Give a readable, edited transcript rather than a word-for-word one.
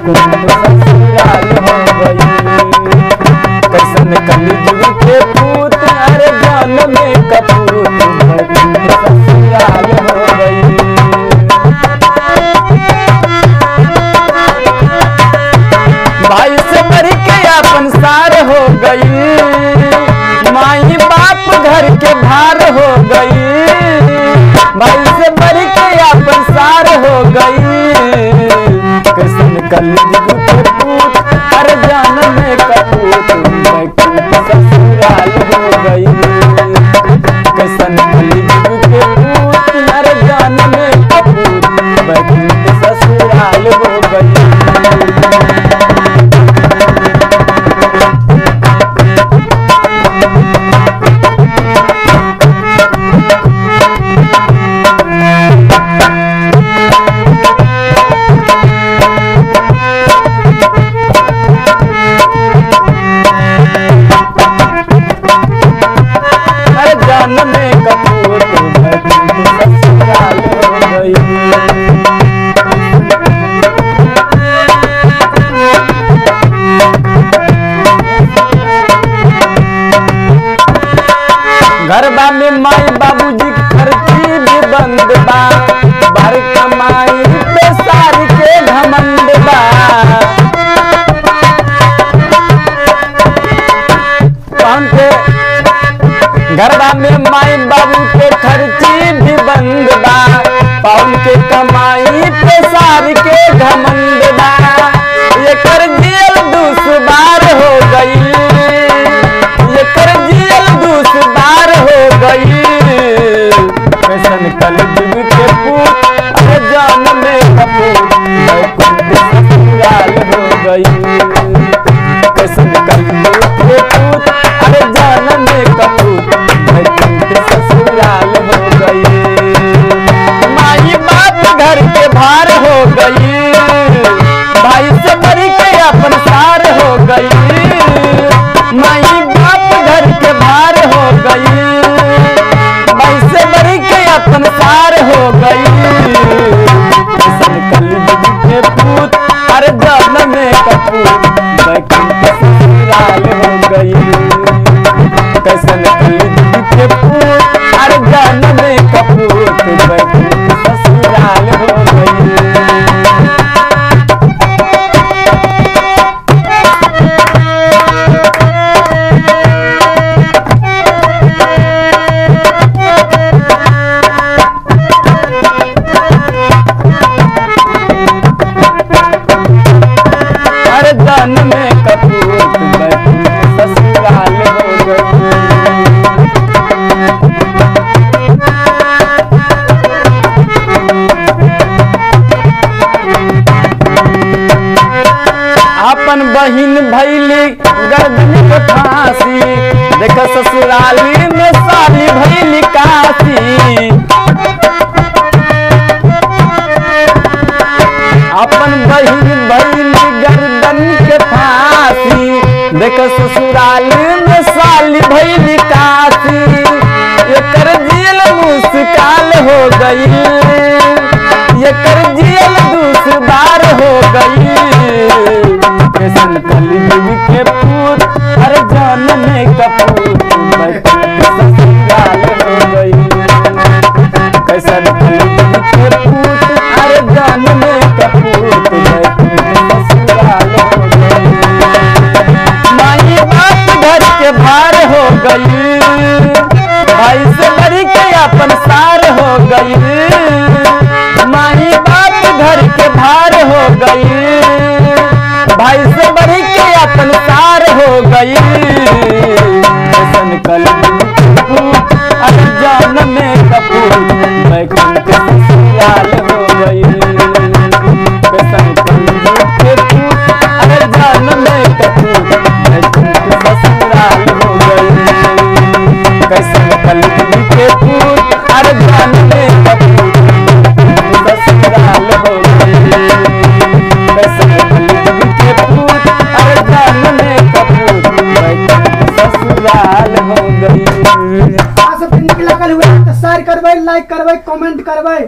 बैकुंठ ससुराल हो गई। कैसन कलयुग के पूत अरे जान में कपूत बैकुंठ ससुराल हो गई। भाई से बढ़ के अपन सार हो गई, माई बाप घर के भार हो गई। भाई से बढ़ के अपन सार हो गई। कैसन कलयुग के पूत अरे जान में कपूत बैकुंठ ससुराल हो गई। कैसन कलयुग के पूत अरे जान में कपूत बैकुंठ ससुराल हो गई। घरबा में माई बाबूजी खर्ची भी बंद बा, बाहर कमाई पे सार के घमंड बा। घरबा में माई बाबू के खर्ची भी बंद बा, पाउन के कमाई पे सार के घमंड बा। ये कर जेल दुश्वार हो गई, ये कर जेल दुश्वार हो गई। कैसन कलयुग के पूत अरे जान में कपूत बैकुंठ ससुराल हो गई। कैसन कलयुग के पूत अरे जान में कपूत बैकुंठ ससुराल हो गई। माई बाप घर के भार हो गई, भाई से बढ़ के अपन सार हो गई। माई बाप घर के भार हो गई, भाई से बढ़ के अपन सार हो गई। कैसन कलयुग के पूत अरे जान में कपूत बैकुंठ ससुराल हो गई। कैसन कलयुग के पूत अरे जान में कपूत बैकुंठ ससुराल हो गई। जान में कपूत बैकुंठ ससुराल हो गई। अपन बहिन भैली गर्दन के फांसी, देख ससुराली में साली भैली काशी। अपन बहिन भैली गर्दन के फांसी, देख ससुराल में साली भैली काशी। एकर जेल मुश्किल हो गई, एकर जेल दुश्वार हो गई। कैसन कलयुग के पूत अरे जान में कपूत बैकुंठ ससुराल हो गई। कैसन कलयुग के पूत अरे जान में कपूत बैकुंठ ससुराल हो गई। माई बाप घर के भार हो गई, भाई से बढ़ के अपन सार हो गई। माई बाप घर के भार हो गई, भाई से बढ़ के अपन सार हो गई। कैसन कलयुग के पूत अरे जान में कपूत बैकुंठ ससुराल हो गई। कैसन कलयुग के पूत अरे जान में कपूत बैकुंठ ससुराल हो गई। कैसन कलयुग के पूत अरे जान में कपूत ससुराल हो गई। कैसन कलयुग के पूत अरे जान में कपूत बैकुंठ ससुराल हो गई। शेयर करबै, लाइक करबै, कमेंट करबै।